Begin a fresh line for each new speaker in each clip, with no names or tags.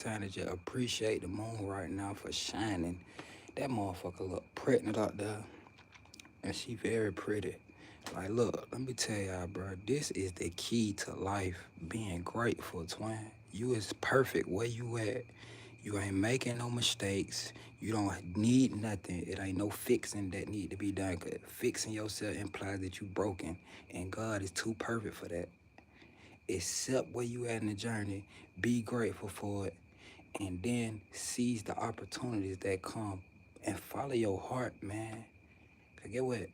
Time to just appreciate the moon right now for shining. That motherfucker look pregnant out there, and she very pretty. Like, look, let me tell y'all, bro. This is the key to life. Being grateful, twin. You is perfect where you at. You ain't making no mistakes. You don't need nothing. It ain't no fixing that need to be done. 'Cause fixing yourself implies that you broken, and God is too perfect for that. Accept where you at in the journey. Be grateful for it, and then seize the opportunities that come and follow your heart, man. Cause get what?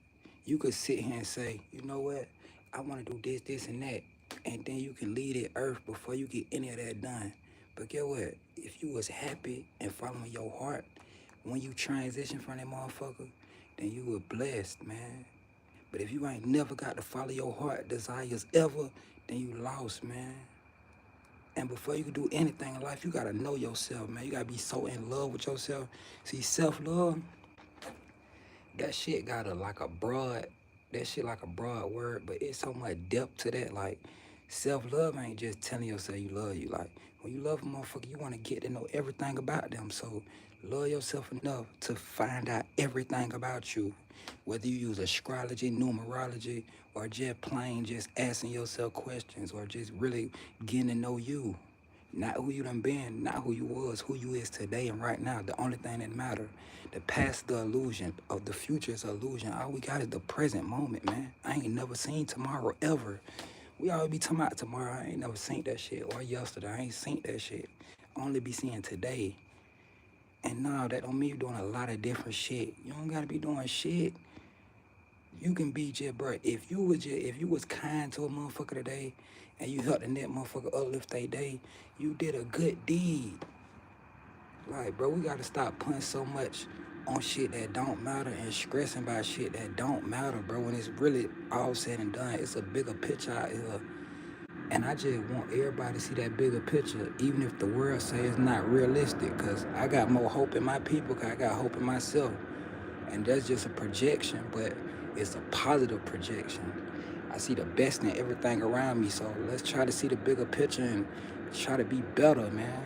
You could sit here and say, you know what? I want to do this, this, and that, and then you can leave the earth before you get any of that done. But get what? If you was happy and following your heart, when you transition from that motherfucker, then you were blessed, man. But if you ain't never got to follow your heart desires ever, then you lost, man. And before you can do anything in life, you gotta know yourself, man. You gotta be so in love with yourself. See, self-love, that shit got that shit like a broad word, but it's so much depth to that. Like, self-love ain't just telling yourself you love you. Like, when you love a motherfucker, you wanna get to know everything about them. So, love yourself enough to find out everything about you. Whether you use astrology, numerology, or just plain just asking yourself questions, or just really getting to know you. Not who you done been, not who you was, who you is today and right now. The only thing that matter. The past the illusion, of the future is illusion. All we got is the present moment, man. I ain't never seen tomorrow ever. We always be talking about tomorrow. I ain't never seen that shit. Or yesterday, I ain't seen that shit. I only be seeing today. And no, that don't mean you doing a lot of different shit. You don't gotta be doing shit. You can be just, bro. If you was kind to a motherfucker today, and you helped the net motherfucker uplift their day, you did a good deed. Like, bro, we gotta stop putting so much on shit that don't matter and stressing about shit that don't matter, bro. When it's really all said and done, it's a bigger picture out here. And I just want everybody to see that bigger picture, even if the world say it's not realistic. Cause I got more hope in my people, cause I got hope in myself. And that's just a projection, but it's a positive projection. I see the best in everything around me, so let's try to see the bigger picture and try to be better, man.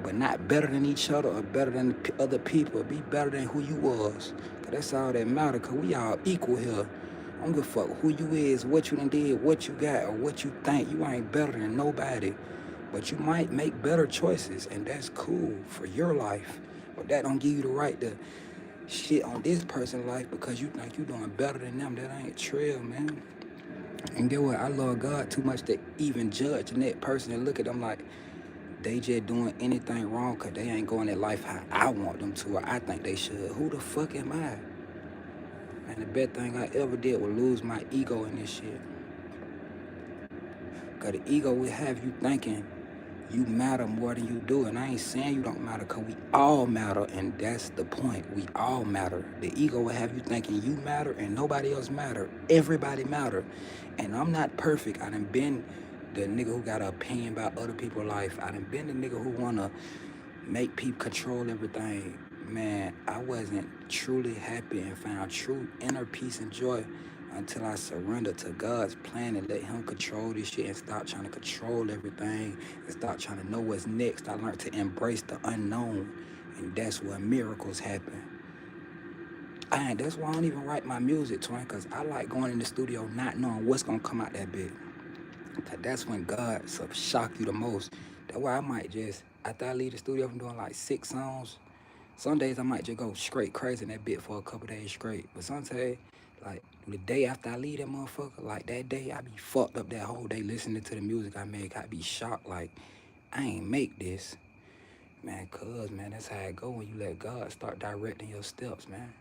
But not better than each other or better than other people. Be better than who you was. Cause that's all that matter, cause we all equal here. I don't give a fuck who you is, what you done did, what you got, or what you think. You ain't better than nobody. But you might make better choices, and that's cool for your life. But that don't give you the right to shit on this person's life because you think you doing better than them. That ain't true, man. And get what? I love God too much to even judge the next person and look at them like they just doing anything wrong because they ain't going their life how I want them to or I think they should. Who the fuck am I? And the best thing I ever did was lose my ego in this shit. Because the ego will have you thinking you matter more than you do. And I ain't saying you don't matter because we all matter. And that's the point. We all matter. The ego will have you thinking you matter and nobody else matter. Everybody matter. And I'm not perfect. I done been the nigga who got an opinion about other people's life. I done been the nigga who want to make people control everything. Man, I wasn't truly happy and found true inner peace and joy until I surrendered to God's plan and let Him control this shit and stop trying to control everything and stop trying to know what's next. I learned to embrace the unknown, and that's where miracles happen. And that's why I don't even write my music, twin, because I like going in the studio not knowing what's going to come out that bit. Cause that's when God shock you the most. That's why I might just, after I leave the studio from doing like 6 songs, some days I might just go straight crazy in that bit for a couple days straight. But sometimes, like the day after I leave that motherfucker, like that day I be fucked up that whole day listening to the music I make. I be shocked like, I ain't make this. Man, cuz, man, that's how it go when you let God start directing your steps, man.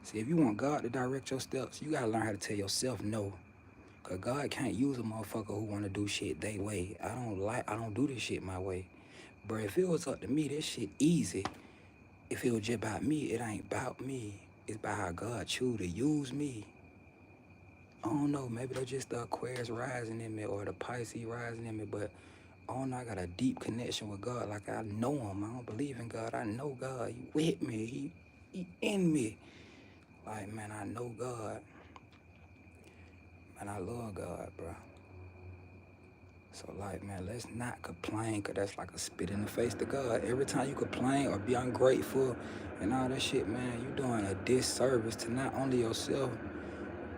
See, if you want God to direct your steps, you gotta learn how to tell yourself no. Cause God can't use a motherfucker who wanna do shit they way. I don't do this shit my way. But if it was up to me, this shit easy. If it was just about me, it ain't about me. It's about how God choose to use me. I don't know, maybe that's just the Aquarius rising in me or the Pisces rising in me, but I don't know, I got a deep connection with God. Like I know Him. I don't believe in God. I know God. He with me. He in me. Like, man, I know God. Man, I love God, bro. So, like, man, let's not complain, because that's like a spit in the face to God. Every time you complain or be ungrateful and all that shit, man, you doing a disservice to not only yourself,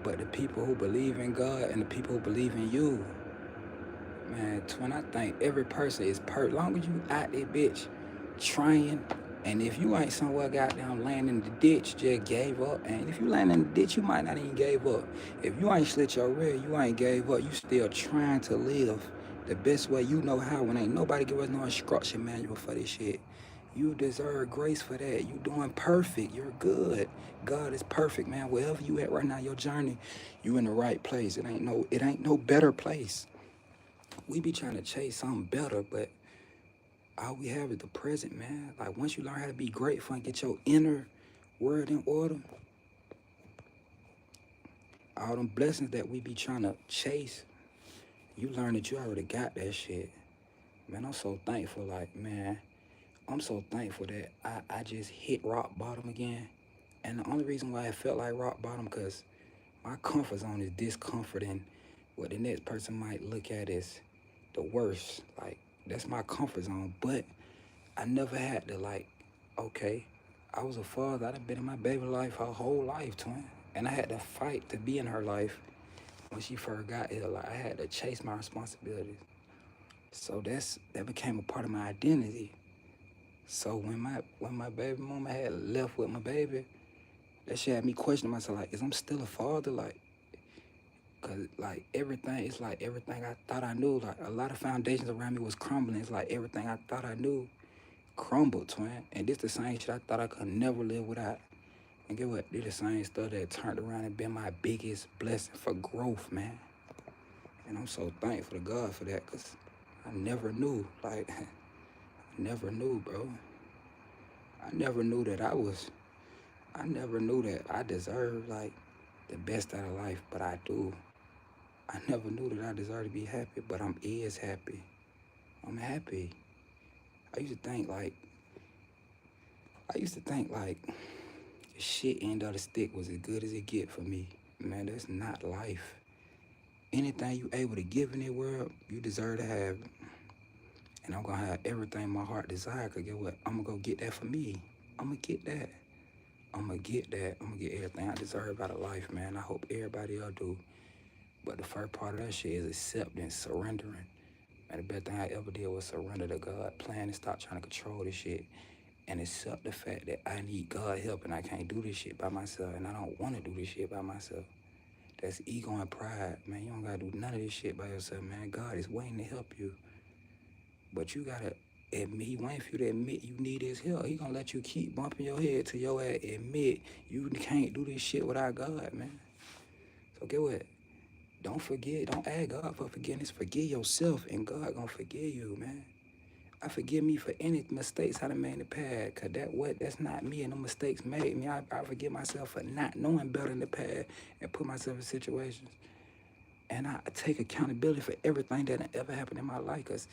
but the people who believe in God and the people who believe in you. Man, twin, I think every person is long as you out there, bitch, trying. And if you ain't somewhere goddamn laying in the ditch, just gave up. And if you laying in the ditch, you might not even gave up. If you ain't slit your rear, you ain't gave up. You still trying to live the best way you know how when ain't nobody give us no instruction manual for this shit. You deserve grace for that. You doing perfect. You're good. God is perfect, man. Wherever you at right now, your journey, you in the right place. It ain't no better place. We be trying to chase something better, but all we have is the present, man. Like, once you learn how to be grateful and get your inner word in order, all them blessings that we be trying to chase, you learn that you already got that shit. Man, I'm so thankful. Like, man, I'm so thankful that I just hit rock bottom again. And the only reason why I felt like rock bottom, because my comfort zone is discomfort, and what the next person might look at is the worst. Like, that's my comfort zone. But I never had to, like, okay, I was a father. I'd been in my baby life her whole life, twin. And I had to fight to be in her life when she first got ill. Like, I had to chase my responsibilities. So that became a part of my identity. So when my baby mama had left with my baby, that shit had me questioning myself, like, is I'm still a father? Like, cause like everything, it's like everything I thought I knew. Like, a lot of foundations around me was crumbling. It's like everything I thought I knew crumbled, twin. And this the same shit I thought I could never live without. And get what? This the same stuff that turned around and been my biggest blessing for growth, man. And I'm so thankful to God for that, because I never knew. Like, I never knew, bro. I never knew that I never knew that I deserved, like, the best out of life, but I do. I never knew that I deserved to be happy, but I'm is happy. I'm happy. I used to think like, the shit end of the stick was as good as it get for me. Man, that's not life. Anything you able to give in the world, you deserve to have it. And I'm gonna have everything my heart desire, cause get what? I'm gonna go get that for me. I'm gonna get that. I'm gonna get that. I'm gonna get everything I deserve out of life, man. I hope everybody else do. But the first part of that shit is acceptance, surrendering. And the best thing I ever did was surrender to God, plan and stop trying to control this shit, and accept the fact that I need God help and I can't do this shit by myself, and I don't want to do this shit by myself. That's ego and pride, man. You don't gotta do none of this shit by yourself, man. God is waiting to help you, but you gotta admit. He waiting for you to admit you need His help. He gonna let you keep bumping your head till your ass admit you can't do this shit without God, man. So get what? Don't forget. Don't ask God for forgiveness. Forgive yourself, and God gonna forgive you, man. I forgive me for any mistakes I done made in the past, cause that's not me, and the mistakes made me. I forgive myself for not knowing better in the past and put myself in situations. And I take accountability for everything that ever happened in my life, cause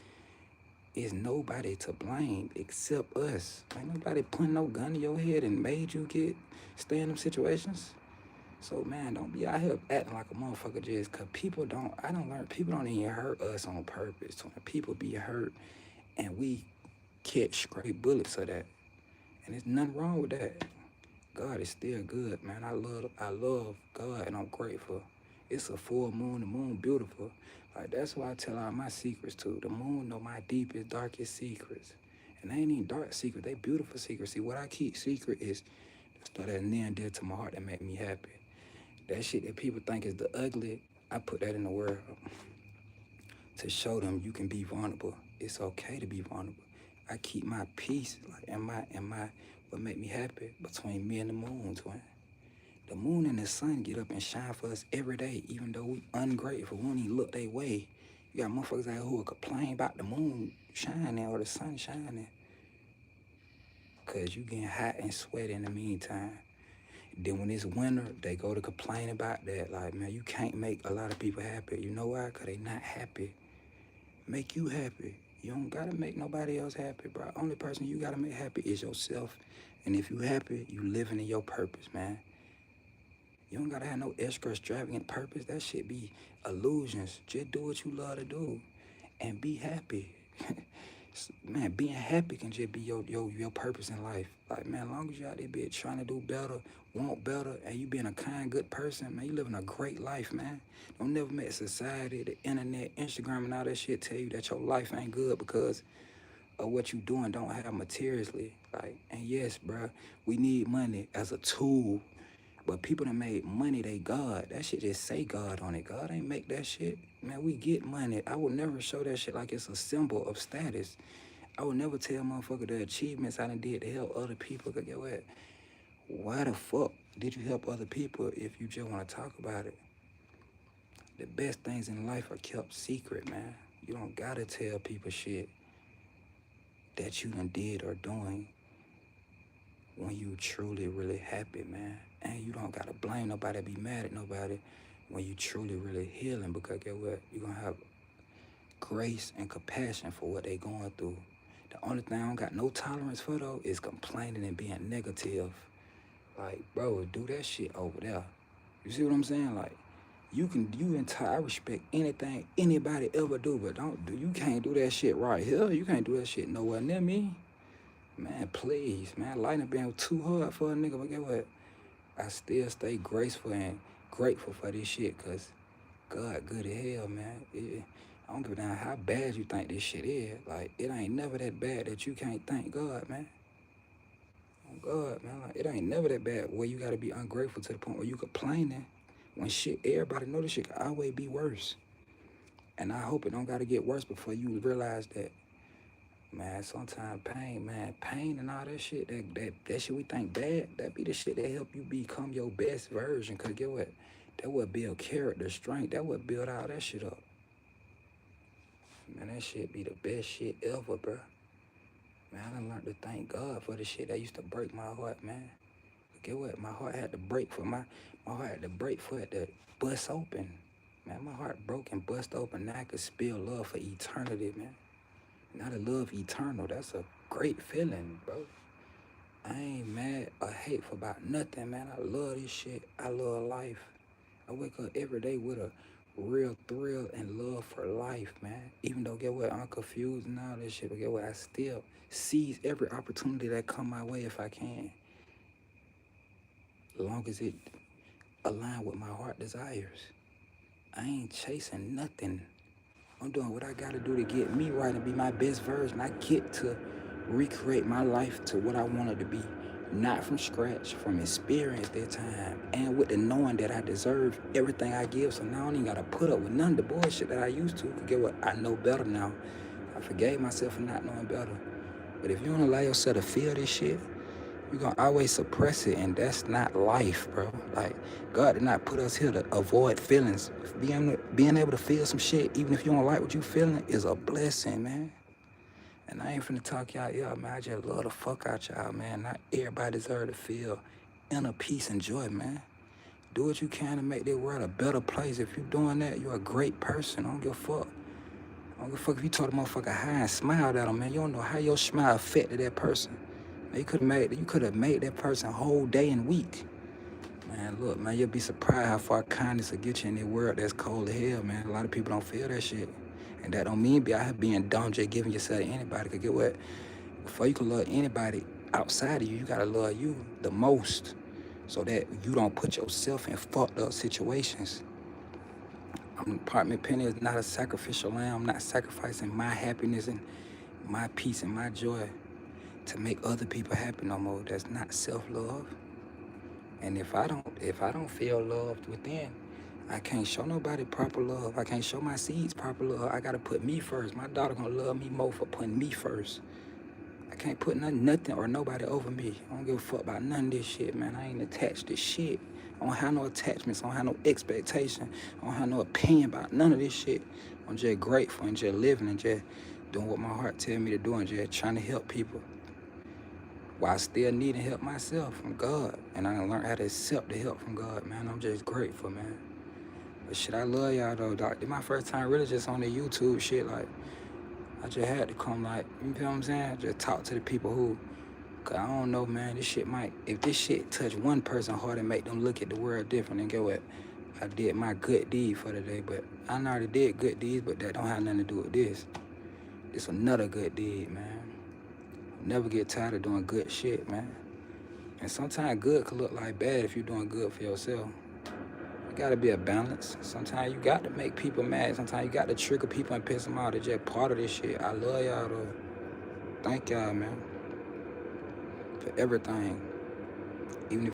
it's nobody to blame except us. Ain't nobody putting no gun to your head and made you stay in them situations. So, man, don't be out here acting like a motherfucker just, cause people don't even hurt us on purpose. When people be hurt and we catch stray bullets of that. And there's nothing wrong with that. God is still good, man. I love God, and I'm grateful. It's a full moon, the moon beautiful. Like, that's why I tell all my secrets too. The moon know my deepest, darkest secrets. And they ain't even dark secrets, they beautiful secrets. See, what I keep secret is the stuff that's near and dear to my heart that make me happy. That shit that people think is the ugly, I put that in the world to show them you can be vulnerable. It's okay to be vulnerable. I keep my peace, like, and my what make me happy between me and the moon, twin. The moon and the sun get up and shine for us every day, even though we ungrateful. We don't even look their way. You got motherfuckers out here who will complain about the moon shining or the sun shining, cause you getting hot and sweaty in the meantime. Then when it's winter, they go to complain about that. Like, man, you can't make a lot of people happy. You know why? Cause they not happy. Make you happy. You don't gotta make nobody else happy, bro. Only person you gotta make happy is yourself. And if you happy, you living in your purpose, man. You don't gotta have no extra extravagant purpose. That shit be illusions. Just do what you love to do. and be happy. Man, being happy can just be your purpose in life. Like, man, as long as you out there be trying to do better, want better, and you being a kind, good person, man, you living a great life, man. Don't never let society, the internet, Instagram, and all that shit tell you that your life ain't good because of what you doing don't have materially. Like, and yes, bro, we need money as a tool, but people that made money, they God. That shit just say God on it. God ain't make that shit. Man, we get money. I would never show that shit like it's a symbol of status. I would never tell motherfucker the achievements I done did to help other people. Cause get what? Why the fuck did you help other people if you just want to talk about it? The best things in life are kept secret, man. You don't gotta tell people shit that you done did or doing when you truly really happy, man. And you don't gotta blame nobody, be mad at nobody when you truly really healing, because get what? You're gonna have grace and compassion for what they going through. The only thing I don't got no tolerance for though is complaining and being negative. Like, bro, do that shit over there. You see what I'm saying? Like, I respect anything anybody ever do, but you can't do that shit right here. You can't do that shit nowhere near me. Man, please, man, life done been too hard for a nigga, but get what? I still stay graceful and grateful for this shit, cause God good as hell, man. I don't give a damn how bad you think this shit is. Like, it ain't never that bad that you can't thank God, man. Oh God, man, like, it ain't never that bad where you gotta be ungrateful to the point where you complaining when shit, everybody know this shit can always be worse. And I hope it don't gotta get worse before you realize that, man, sometimes pain and all that shit, that shit we think bad, that be the shit that help you become your best version. Cause get what? That would build character, strength. That would build all that shit up. Man, that shit be the best shit ever, bro. Man, I done learned to thank God for the shit that used to break my heart, man. But get what? My heart had to break for it to bust open. Man, my heart broke and bust open. Now I could spill love for eternity, man. Now the love eternal, that's a great feeling, bro. I ain't mad or hateful about nothing, man. I love this shit. I love life. I wake up every day with a real thrill and love for life, man. Even though, get what, I'm confused and all this shit, but get what, I still seize every opportunity that come my way if I can. As long as it align with my heart desires. I ain't chasing nothing. I'm doing what I gotta do to get me right and be my best version. I get to recreate my life to what I want it to be. Not from scratch, from experience that time. And with the knowing that I deserve everything I give. So now I don't even gotta put up with none of the bullshit that I used to. Cause get what? I know better now. I forgave myself for not knowing better. But if you don't allow yourself to feel this shit, you're gonna always suppress it, and that's not life, bro. Like, God did not put us here to avoid feelings. Being able to feel some shit, even if you don't like what you feeling, is a blessing, man. And I ain't finna talk y'all, man. I just love the fuck out y'all, man. Not everybody deserve to feel inner peace and joy, man. Do what you can to make this world a better place. If you're doing that, you're a great person. I don't give a fuck. I don't give a fuck if you told a motherfucker hi and smiled at him, man. You don't know how your smile affected that person. You could have made that person whole day and week. Man, look, man, you'll be surprised how far kindness will get you in this world that's cold as hell, man. A lot of people don't feel that shit. And that don't mean be out here being dumb, just giving yourself to anybody. Cause get what? Before you can love anybody outside of you, you gotta love you the most. So that you don't put yourself in fucked up situations. Apartment Penny is not a sacrificial lamb. I'm not sacrificing my happiness and my peace and my joy to make other people happy no more. That's not self-love. And if I don't feel loved within, I can't show nobody proper love. I can't show my seeds proper love. I gotta put me first. My daughter gonna love me more for putting me first. I can't put nothing or nobody over me. I don't give a fuck about none of this shit, man. I ain't attached to shit. I don't have no attachments. I don't have no expectation. I don't have no opinion about none of this shit. I'm just grateful and just living and just doing what my heart tell me to do and just trying to help people, while still needing help myself from God. And I learned how to accept the help from God, man. I'm just grateful, man. But shit, I love y'all, though, dog. This my first time really just on the YouTube shit. Like, I just had to come, like, you know what I'm saying? Just talk to the people who, cause I don't know, man, this shit might, if this shit touch one person's heart and make them look at the world different, then get what? I did my good deed for the day, but I already did good deeds, but that don't have nothing to do with this. It's another good deed, man. Never get tired of doing good shit, man. And sometimes good could look like bad if you're doing good for yourself. It gotta be a balance. Sometimes you got to make people mad. Sometimes you got to trigger people and piss them off. It's just part of this shit. I love y'all though. Thank y'all, man, for everything. Even if